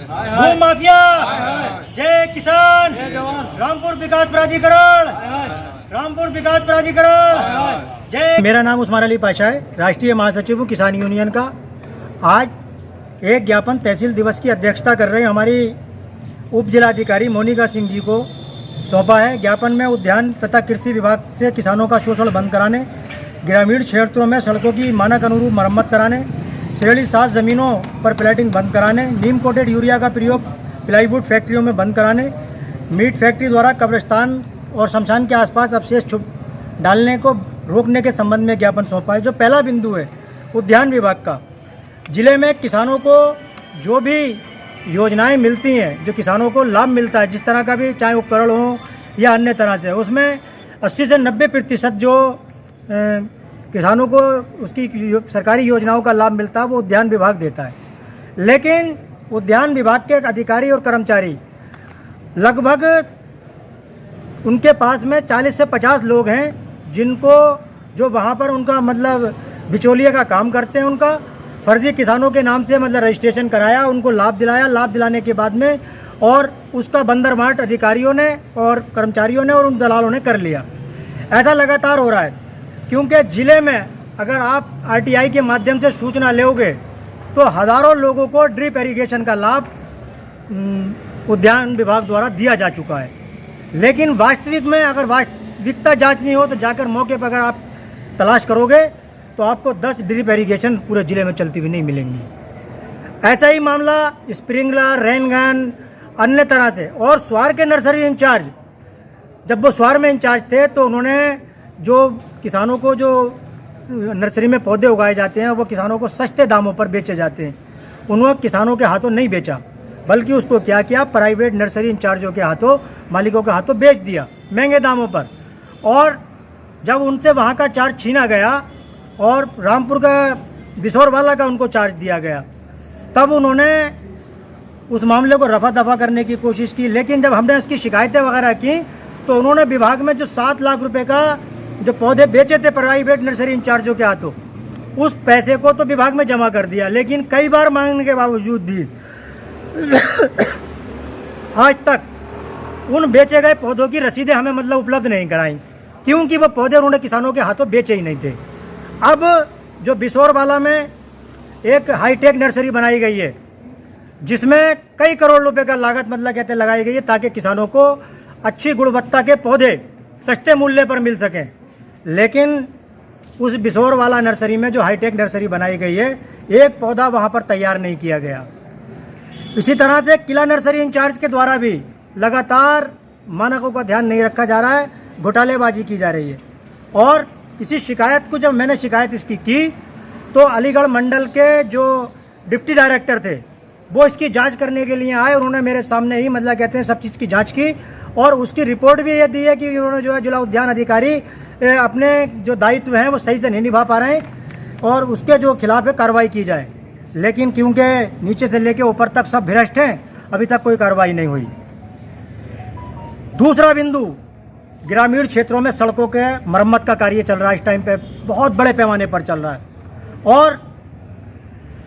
भू माफिया, जय किसान, रामपुर विकास प्राधिकरण, रामपुर विकास प्राधिकरण, जय। मेरा नाम उस्मान अली पाशा है, राष्ट्रीय महासचिव हूँ किसान यूनियन का। आज एक ज्ञापन तहसील दिवस की अध्यक्षता कर रहे हमारी उप जिलाधिकारी मोनिका सिंह जी को सौंपा है। ज्ञापन में उद्यान तथा कृषि विभाग से किसानों का शोषण बंद कराने, ग्रामीण क्षेत्रों में सड़कों की मानक अनुरूप मरम्मत कराने, श्रेणी 7 जमीनों पर प्लाटिंग बंद कराने, नीम कोटेड यूरिया का प्रयोग प्लाईवुड फैक्ट्रियों में बंद कराने, मीट फैक्ट्री द्वारा कब्रिस्तान और शमशान के आसपास अवशेष डालने को रोकने के संबंध में ज्ञापन सौंपा है। जो पहला बिंदु है उद्यान विभाग का, जिले में किसानों को जो भी योजनाएं मिलती हैं, जो किसानों को लाभ मिलता है, जिस तरह का भी, चाहे उपकरण हो या अन्य तरह से, उसमें 80 से 90% जो किसानों को उसकी सरकारी योजनाओं का लाभ मिलता है वो उद्यान विभाग देता है। लेकिन उद्यान विभाग के अधिकारी और कर्मचारी लगभग उनके पास में 40 से 50 लोग हैं जिनको, जो वहाँ पर उनका मतलब बिचौलिए का काम करते हैं, उनका फर्जी किसानों के नाम से मतलब रजिस्ट्रेशन कराया, उनको लाभ दिलाया, लाभ दिलाने के बाद में और उसका बंदरबांट अधिकारियों ने और कर्मचारियों ने और उन दलालों ने कर लिया। ऐसा लगातार हो रहा है, क्योंकि ज़िले में अगर आप आरटीआई के माध्यम से सूचना लोगे तो हज़ारों लोगों को ड्रिप इरिगेशन का लाभ उद्यान विभाग द्वारा दिया जा चुका है। लेकिन वास्तविक में अगर वास्तविकता जांच नहीं हो तो जाकर मौके पर अगर आप तलाश करोगे तो आपको 10 ड्रिप इरिगेशन पूरे ज़िले में चलती हुई नहीं मिलेंगी। ऐसा ही मामला स्प्रिंकलर, रेन गन, अन्य तरह से। और स्वार के नर्सरी इंचार्ज, जब वो स्वार में इंचार्ज थे तो उन्होंने जो किसानों को जो नर्सरी में पौधे उगाए जाते हैं वो किसानों को सस्ते दामों पर बेचे जाते हैं, उन्होंने किसानों के हाथों नहीं बेचा, बल्कि उसको क्या किया, प्राइवेट नर्सरी इंचार्जों के हाथों, मालिकों के हाथों बेच दिया महंगे दामों पर। और जब उनसे वहाँ का चार्ज छीना गया और रामपुर का बिसौरवाला का उनको चार्ज दिया गया, तब उन्होंने उस मामले को रफा दफा करने की कोशिश की। लेकिन जब हमने उसकी शिकायतें वगैरह की तो उन्होंने विभाग में जो 7 लाख रुपए का जो पौधे बेचे थे प्राइवेट नर्सरी इंचार्जों के हाथों, उस पैसे को तो विभाग में जमा कर दिया। लेकिन कई बार मांगने के बावजूद भी आज तक उन बेचे गए पौधों की रसीदें हमें मतलब उपलब्ध नहीं कराई, क्योंकि वो पौधे उन्होंने किसानों के हाथों बेचे ही नहीं थे। अब जो बिसौरवाला में एक हाईटेक नर्सरी बनाई गई है जिसमें कई करोड़ रुपए का लागत मतलब कहते लगाई गई है ताकि किसानों को अच्छी गुणवत्ता के पौधे सस्ते मूल्य पर मिल सकें। लेकिन उस बिसौरवाला नर्सरी में जो हाईटेक नर्सरी बनाई गई है, एक पौधा वहाँ पर तैयार नहीं किया गया। इसी तरह से किला नर्सरी इंचार्ज के द्वारा भी लगातार मानकों का ध्यान नहीं रखा जा रहा है, घोटालेबाजी की जा रही है। और इसी शिकायत को जब मैंने शिकायत इसकी की तो अलीगढ़ मंडल के जो डिप्टी डायरेक्टर थे वो इसकी जांच करने के लिए आए। उन्होंने मेरे सामने ही मतलब कहते हैं सब चीज़ की जांच की और उसकी रिपोर्ट भी ये दी है कि उन्होंने जो है जिला उद्यान अधिकारी अपने जो दायित्व हैं वो सही से नहीं निभा पा रहे हैं और उसके जो खिलाफ है कार्रवाई की जाए। लेकिन क्योंकि नीचे से लेके ऊपर तक सब भ्रष्ट हैं, अभी तक कोई कार्रवाई नहीं हुई। दूसरा बिंदु, ग्रामीण क्षेत्रों में सड़कों के मरम्मत का कार्य चल रहा है, इस टाइम पे बहुत बड़े पैमाने पर चल रहा है और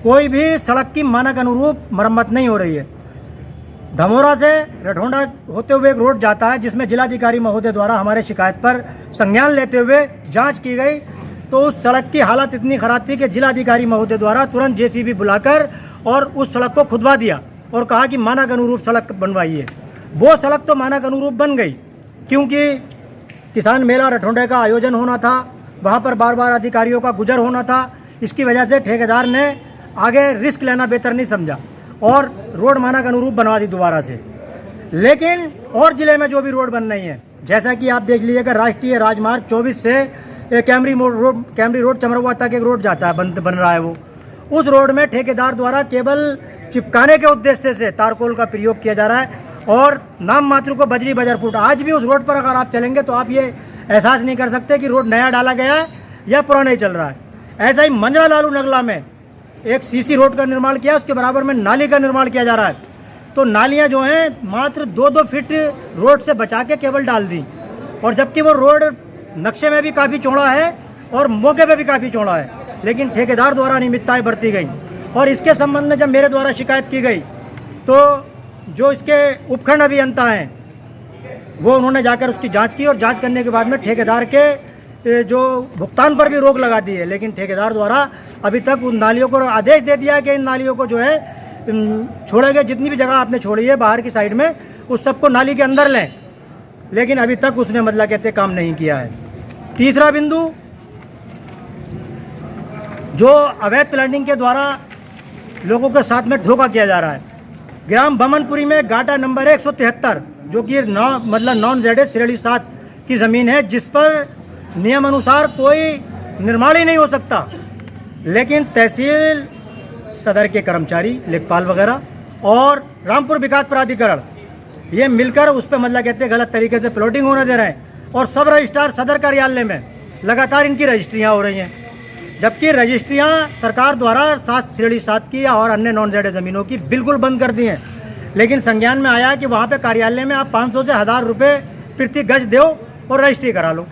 कोई भी सड़क की मानक अनुरूप मरम्मत नहीं हो रही है। धमोरा से रठोंडा होते हुए एक रोड जाता है जिसमें जिलाधिकारी महोदय द्वारा हमारे शिकायत पर संज्ञान लेते हुए जांच की गई तो उस सड़क की हालत इतनी ख़राब थी कि जिलाधिकारी महोदय द्वारा तुरंत जेसीबी बुलाकर और उस सड़क को खुदवा दिया और कहा कि मानक अनुरूप सड़क बनवाइए। वो सड़क तो मानक अनुरूप बन गई, क्योंकि किसान मेला रठोंडे का आयोजन होना था, वहाँ पर बार बार अधिकारियों का गुजर होना था। इसकी वजह से ठेकेदार ने आगे रिस्क लेना बेहतर नहीं समझा और रोड मानक अनुरूप बनवा दी दोबारा से। लेकिन और ज़िले में जो भी रोड बन रही हैं, जैसा कि आप देख लीजिएगा राष्ट्रीय राजमार्ग 24 से कैमरी रोड चमरवा तक एक रोड जाता है, बन रहा है वो। उस रोड में ठेकेदार द्वारा केवल चिपकाने के उद्देश्य से तारकोल का प्रयोग किया जा रहा है और नाम मात्र को बजरी बजर फूट। आज भी उस रोड पर अगर आप चलेंगे तो आप ये एहसास नहीं कर सकते कि रोड नया डाला गया है या पुराना ही चल रहा है। ऐसा ही मंजरा लालू नगला में एक सीसी रोड का निर्माण किया, उसके बराबर में नाली का निर्माण किया जा रहा है। तो नालियां जो हैं मात्र 2-2 फीट रोड से बचा के केवल डाल दी, और जबकि वो रोड नक्शे में भी काफ़ी चौड़ा है और मौके पे भी काफ़ी चौड़ा है, लेकिन ठेकेदार द्वारा अनियमितताएं बरती गई। और इसके संबंध में जब मेरे द्वारा शिकायत की गई तो जो इसके उपखंड अभियंता हैं वो उन्होंने जाकर उसकी जांच की और जांच करने के बाद में ठेकेदार के जो भुगतान पर भी रोक लगा दी है। लेकिन ठेकेदार द्वारा अभी तक उन नालियों को आदेश दे दिया है कि इन नालियों को जो है छोड़े गए, जितनी भी जगह आपने छोड़ी है बाहर की साइड में, उस सबको नाली के अंदर लें, लेकिन अभी तक उसने मतलब कहते काम नहीं किया है। तीसरा बिंदु, जो अवैध प्लानिंग के द्वारा लोगों के साथ में धोखा किया जा रहा है। ग्राम बमनपुरी में गाटा नंबर 173 जो कि नॉन जेड श्रेणी 7 की ज़मीन है, जिस पर नियम अनुसार कोई निर्माण ही नहीं हो सकता, लेकिन तहसील सदर के कर्मचारी, लेखपाल वगैरह और रामपुर विकास प्राधिकरण ये मिलकर उस पर मतलब कहते हैं गलत तरीके से प्लॉटिंग होने दे रहे हैं और सब रजिस्ट्रार सदर कार्यालय में लगातार इनकी रजिस्ट्रियाँ हो रही हैं, जबकि रजिस्ट्रियाँ सरकार द्वारा 7 श्रेणी 7 की और अन्य नॉन जेड ज़मीनों की बिल्कुल बंद कर दी हैं। लेकिन संज्ञान में आया कि वहाँ पे कार्यालय में आप 500 से 1000 रुपये प्रति गज दो और रजिस्ट्री करा लो,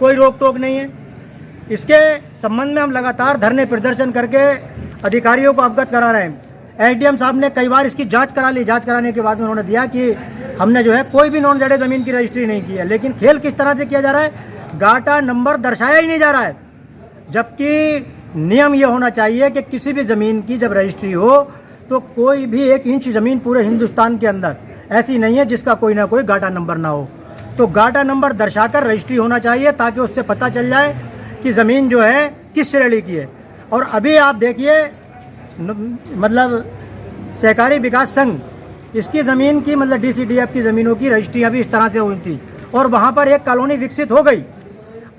कोई रोक टोक नहीं है। इसके संबंध में हम लगातार धरने प्रदर्शन करके अधिकारियों को अवगत करा रहे हैं। एसडीएम साहब ने कई बार इसकी जांच करा ली, जांच कराने के बाद में उन्होंने दिया कि हमने जो है कोई भी नॉन जेड ज़मीन की रजिस्ट्री नहीं की है। लेकिन खेल किस तरह से किया जा रहा है, गाटा नंबर दर्शाया ही नहीं जा रहा है, जबकि नियम ये होना चाहिए कि किसी भी ज़मीन की जब रजिस्ट्री हो तो कोई भी 1 इंच ज़मीन पूरे हिंदुस्तान के अंदर ऐसी नहीं है जिसका कोई ना कोई गाटा नंबर ना हो। तो गाटा नंबर दर्शाकर रजिस्ट्री होना चाहिए ताकि उससे पता चल जाए कि ज़मीन जो है किस श्रेणी की है। और अभी आप देखिए मतलब सहकारी विकास संघ, इसकी ज़मीन की मतलब DCDF की ज़मीनों की रजिस्ट्री अभी इस तरह से हुई थी और वहाँ पर एक कॉलोनी विकसित हो गई।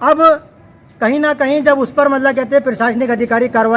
अब कहीं ना कहीं जब उस पर मतलब कहते हैं प्रशासनिक अधिकारी कार्रवाई